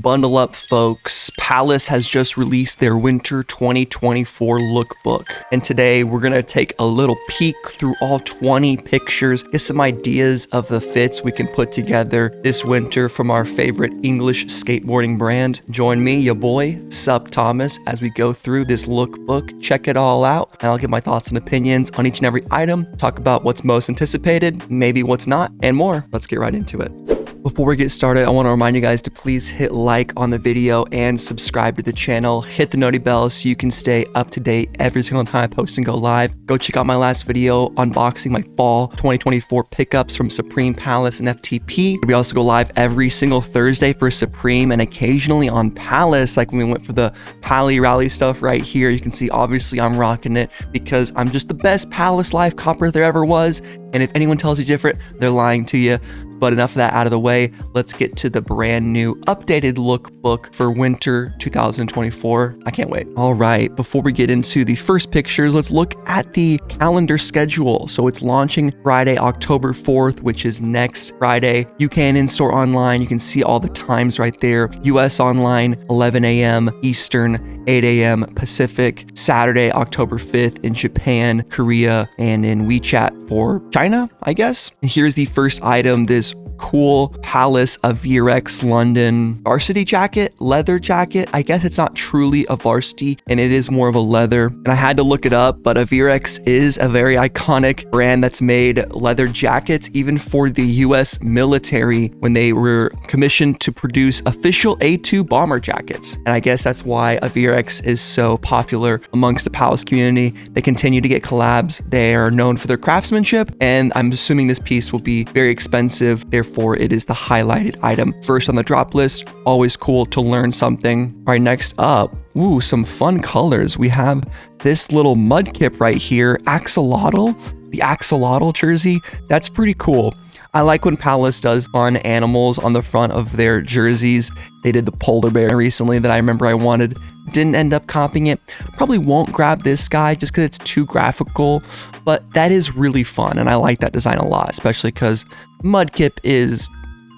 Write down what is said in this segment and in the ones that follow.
Bundle up, folks. Palace has just released their winter 2024 lookbook. And today we're going to take a little peek through all 20 pictures, get some ideas of the fits we can put together this winter from our favorite English skateboarding brand. Join me, your boy, SupThomas, as we go through this lookbook, check it all out, and I'll give my thoughts and opinions on each and every item, talk about what's most anticipated, maybe what's not, and more. Let's get right into it. Before we get started, I want to remind you guys to please hit like on the video and subscribe to the channel. Hit the noti bell so you can stay up to date every single time I post and go live. Go check out my last video unboxing my fall 2024 pickups from Supreme, Palace, and FTP. We also go live every single Thursday for Supreme and occasionally on Palace, like when we went for the Pally Rally stuff right here. You can see obviously I'm rocking it because I'm just the best Palace Life copper there ever was. And if anyone tells you different, they're lying to you. But enough of that out of the way, let's get to the brand new updated lookbook for winter 2024. I can't wait. All right, before we get into the first pictures, let's look at the calendar schedule. So it's launching Friday, October 4th, which is next Friday. UK and in-store online, you can see all the times right there. US online, 11 a.m. Eastern, 8 a.m. Pacific. Saturday, October 5th in Japan, Korea, and in WeChat for China, I guess. And here's the first item, this cool Palace Outerwear London varsity jacket, leather jacket. I guess it's not truly a varsity and it is more of a leather. And I had to look it up, but Outerwear is a very iconic brand that's made leather jackets even for the US military when they were commissioned to produce official A2 bomber jackets. And I guess that's why Outerwear is so popular amongst the Palace community. They continue to get collabs. They are known for their craftsmanship, and I'm assuming this piece will be very expensive. Therefore, it is the highlighted item first on the drop list. Always cool to learn something. All right, next up, ooh, some fun colors. We have this little mudkip right here, axolotl, the axolotl jersey. That's pretty cool. I like when Palace does fun animals on the front of their jerseys. They did the polar bear recently that I remember I wanted. Didn't end up copying it. Probably won't grab this guy just because it's too graphical, but that is really fun and I like that design a lot, especially because Mudkip is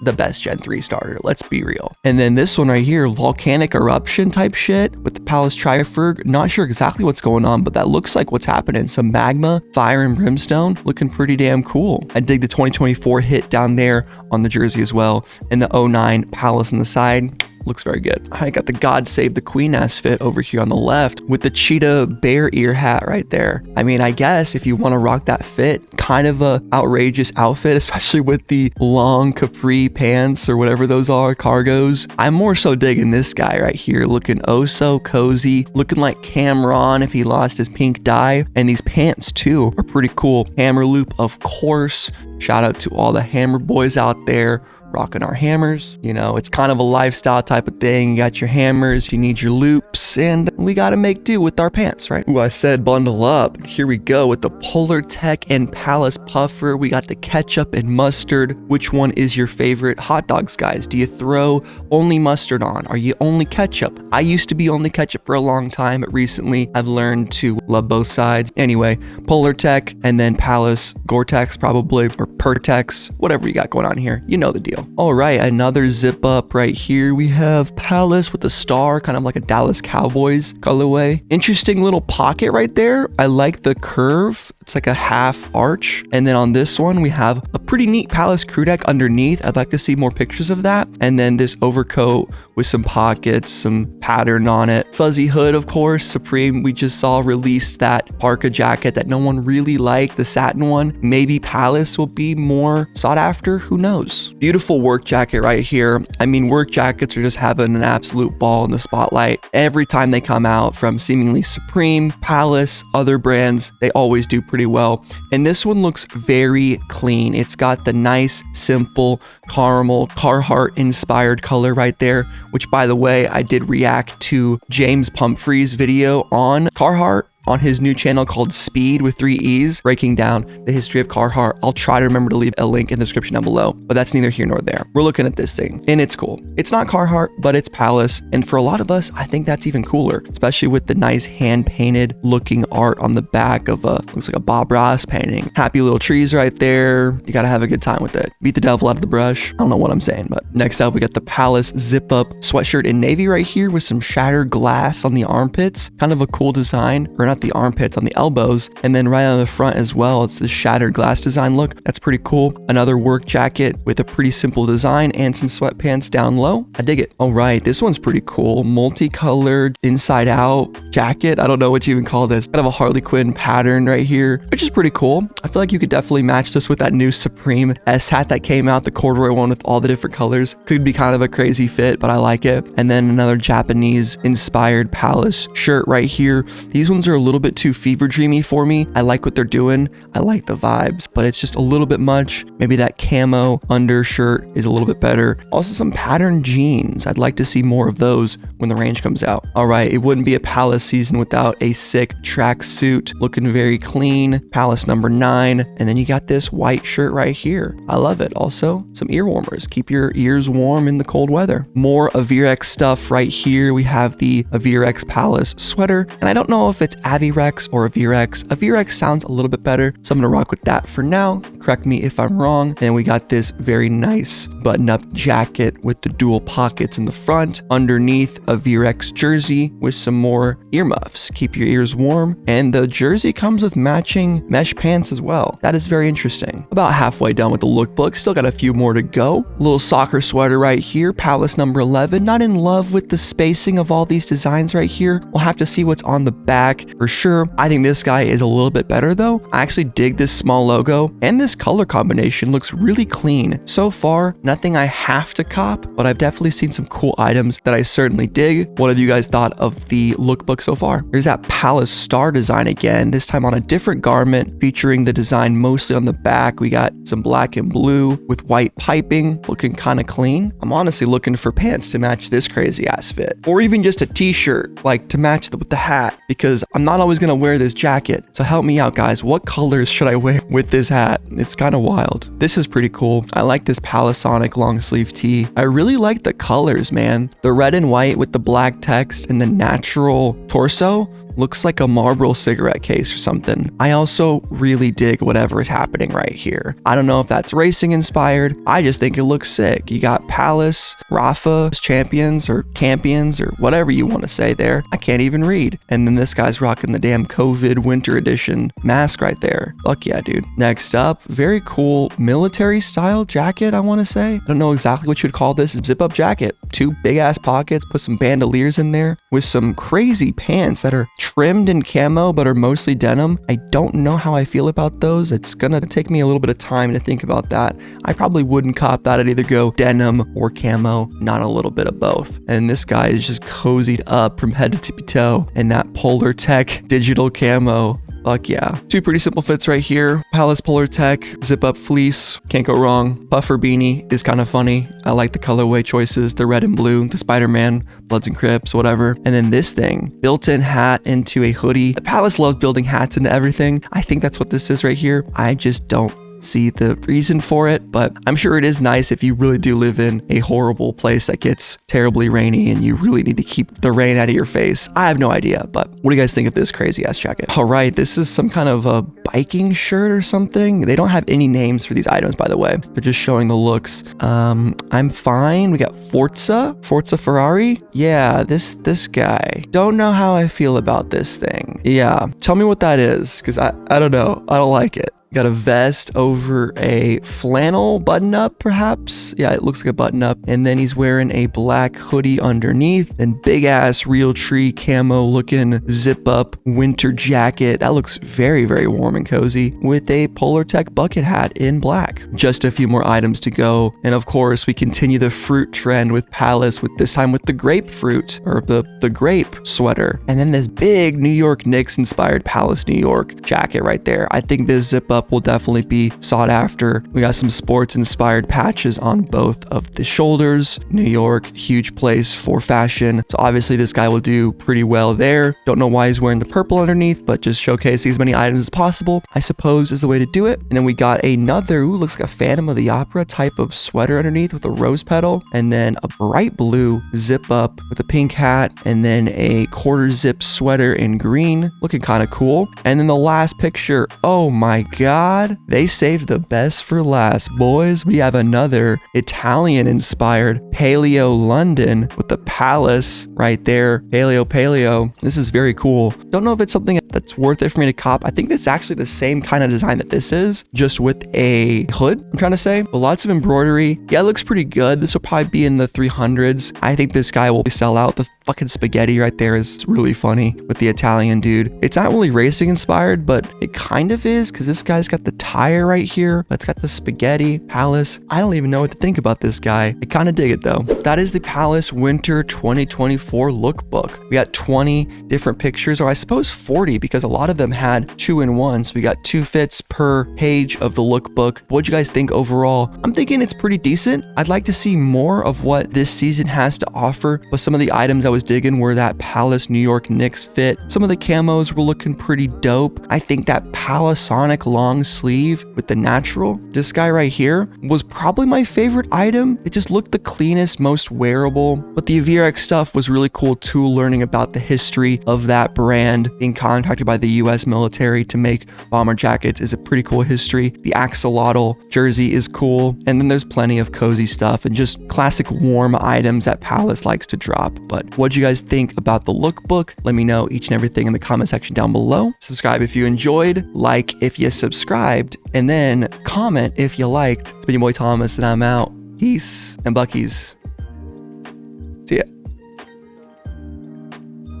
the best Gen 3 starter, let's be real. And then this one right here, volcanic eruption type shit with the Palace Triferg. Not sure exactly what's going on, but that looks like what's happening. Some magma, fire, and brimstone, looking pretty damn cool. I dig the 2024 hit down there on the jersey as well, and the 09 Palace on the side. Looks very good. I got the God Save the Queen ass fit over here on the left with the cheetah bear ear hat right there. I mean, I guess if you want to rock that fit, kind of a outrageous outfit, especially with the long capri pants or whatever those are, cargos. I'm more so digging this guy right here, looking oh so cozy, looking like Cameron if he lost his pink dye. And these pants too are pretty cool. Hammer loop, of course. Shout out to all the hammer boys out there rocking our hammers. You know, it's kind of a lifestyle type of thing. You got your hammers, you need your loops, and we got to make do with our pants, right? Ooh, I said bundle up. Here we go with the Polar Tech and Palace puffer. We got the ketchup and mustard. Which one is your favorite hot dogs, guys? Do you throw only mustard on? Are you only ketchup? I used to be only ketchup for a long time, but recently I've learned to love both sides. Anyway, Polar Tech and then Palace Gore-Tex probably, or Pertex, whatever you got going on here. You know the deal. All right, another zip up right here. We have Palace with a star, kind of like a Dallas Cowboys colorway. Interesting little pocket right there. I like the curve. It's like a half arch. And then on this one, we have a pretty neat Palace crew neck underneath. I'd like to see more pictures of that. And then this overcoat with some pockets, some pattern on it. Fuzzy hood, of course. Supreme, we just saw released that parka jacket that no one really liked, the satin one. Maybe Palace will be more sought after. Who knows? Beautiful work jacket right here. I mean, work jackets are just having an absolute ball in the spotlight. Every time they come out from seemingly Supreme, Palace, other brands, they always do pretty well. And this one looks very clean. It's got the nice, simple, caramel, Carhartt inspired color right there, which by the way, I did react to James Pumphrey's video on Carhartt on his new channel called Speed with 3 E's, breaking down the history of Carhartt. I'll try to remember to leave a link in the description down below, but that's neither here nor there. We're looking at this thing and it's cool. It's not Carhartt, but it's Palace. And for a lot of us, I think that's even cooler, especially with the nice hand painted looking art on the back of looks like a Bob Ross painting. Happy little trees right there. You gotta have a good time with it. Beat the devil out of the brush. I don't know what I'm saying, but next up we got the Palace zip up sweatshirt in navy right here with some shattered glass on the armpits. Kind of a cool design, or not the armpits, on the elbows. And then right on the front as well, it's the shattered glass design look. That's pretty cool. Another work jacket with a pretty simple design and some sweatpants down low. I dig it. All right, this one's pretty cool. Multicolored inside out jacket. I don't know what you even call this. Kind of a Harley Quinn pattern right here, which is pretty cool. I feel like you could definitely match this with that new Supreme S hat that came out, the corduroy one with all the different colors. Could be kind of a crazy fit, but I like it. And then another Japanese inspired Palace shirt right here. These ones are a little bit too fever dreamy for me. I like what they're doing. I like the vibes, but it's just a little bit much. Maybe that camo undershirt is a little bit better. Also some patterned jeans. I'd like to see more of those when the range comes out. All right, it wouldn't be a Palace season without a sick tracksuit, looking very clean. Palace number 9. And then you got this white shirt right here. I love it. Also some ear warmers. Keep your ears warm in the cold weather. More Avirex stuff right here. We have the Avirex Palace sweater, and I don't know if it's Avirex or Avirex. Avirex sounds a little bit better, so I'm gonna rock with that for now. Correct me if I'm wrong. And we got this very nice button-up jacket with the dual pockets in the front. Underneath, a Avirex jersey with some more earmuffs. Keep your ears warm, and the jersey comes with matching mesh pants as well. That is very interesting. About halfway done with the lookbook. Still got a few more to go. Little soccer sweater right here. Palace number 11. Not in love with the spacing of all these designs right here. We'll have to see what's on the back for sure. I think this guy is a little bit better though. I actually dig this small logo, and this color combination looks really clean. So far, nothing I have to cop, but I've definitely seen some cool items that I certainly dig. What have you guys thought of the lookbook so far? There's that Palace star design again, this time on a different garment, featuring the design mostly on the back. We got some black and blue with white piping, looking kind of clean. I'm honestly looking for pants to match this crazy ass fit, or even just a t-shirt like to match with the hat, because I'm not always gonna wear this jacket. So help me out guys, what colors should I wear with this hat? It's kind of wild. This is pretty cool. I like this Palisonic long sleeve tee. I really like the colors, man. The red and white with the black text and the natural torso looks like a Marlboro cigarette case or something. I also really dig whatever is happening right here. I don't know if that's racing inspired. I just think it looks sick. You got Palace, Rafa, champions or campions or whatever you want to say there. I can't even read. And then this guy's rocking the damn COVID winter edition mask right there. Fuck yeah, dude. Next up, very cool military style jacket, I want to say. I don't know exactly what you'd call this. Zip up jacket. 2 big ass pockets, put some bandoliers in there with some crazy pants that are trimmed in camo but are mostly denim. I don't know how I feel about those. It's gonna take me a little bit of time to think about that. I probably wouldn't cop that. I'd either go denim or camo, not a little bit of both. And this guy is just cozied up from head to toe in that Polar Tech digital camo. Fuck yeah. 2 pretty simple fits right here. Palace Polar Tech, zip up fleece. Can't go wrong. Puffer beanie is kind of funny. I like the colorway choices. The red and blue, the Spider-Man, Bloods and Crips, whatever. And then this thing, built-in hat into a hoodie. The Palace loves building hats into everything. I think that's what this is right here. I just don't see the reason for it, but I'm sure it is nice if you really do live in a horrible place that gets terribly rainy and you really need to keep the rain out of your face. I have no idea, but what do you guys think of this crazy ass jacket? All right, this is some kind of a biking shirt or something. They don't have any names for these items, by the way. They're just showing the looks. I'm fine. We got Forza Ferrari. Yeah, this guy. Don't know how I feel about this thing. Yeah, tell me what that is, because I don't know. I don't like it. Got a vest over a flannel button up, perhaps. Yeah, it looks like a button up. And then he's wearing a black hoodie underneath and big ass real tree camo looking zip up winter jacket. That looks very, very warm and cozy with a Polar Tech bucket hat in black. Just a few more items to go. And of course, we continue the fruit trend with Palace, with this time with the grapefruit or the grape sweater. And then this big New York Knicks inspired Palace New York jacket right there. I think this zip up up will definitely be sought after. We got some sports inspired patches on both of the shoulders. New York, huge place for fashion. So obviously this guy will do pretty well there. Don't know why he's wearing the purple underneath, but just showcasing as many items as possible, I suppose, is the way to do it. And then we got another, looks like a Phantom of the Opera type of sweater underneath with a rose petal, and then a bright blue zip up with a pink hat, and then a quarter zip sweater in green, looking kind of cool. And then the last picture, oh my god, they saved the best for last, boys. We have another Italian inspired Paleo London with the palace right there. Paleo. This is very cool. Don't know if it's something that's worth it for me to cop. I think it's actually the same kind of design that this is, just with a hood, I'm trying to say. But lots of embroidery. Yeah, it looks pretty good. This will probably be in the 300s. I think this guy will sell out. The fucking spaghetti right there is really funny with the Italian dude. It's not really racing inspired, but it kind of is, because this guy's got the tire right here. It's got the spaghetti palace. I don't even know what to think about this guy. I kind of dig it though. That is the Palace Winter 2024 lookbook. We got 20 different pictures, or I suppose 40, because a lot of them had 2-in-1. So we got 2 fits per page of the lookbook. What'd you guys think overall? I'm thinking it's pretty decent. I'd like to see more of what this season has to offer, but some of the items I was digging were that Palace New York Knicks fit. Some of the camos were looking pretty dope. I think that Palasonic long sleeve with the natural, this guy right here, was probably my favorite item. It just looked the cleanest, most wearable. But the Avirax stuff was really cool too, learning about the history of that brand. Being contracted by the US military to make bomber jackets is a pretty cool history. The axolotl jersey is cool. And then there's plenty of cozy stuff and just classic warm items that Palace likes to drop. But what'd you guys think about the lookbook? Let me know each and everything in the comment section down below. Subscribe if you enjoyed, like if you subscribed, and then comment if you liked. It's been your boy Thomas, and I'm out. Peace and Buckies.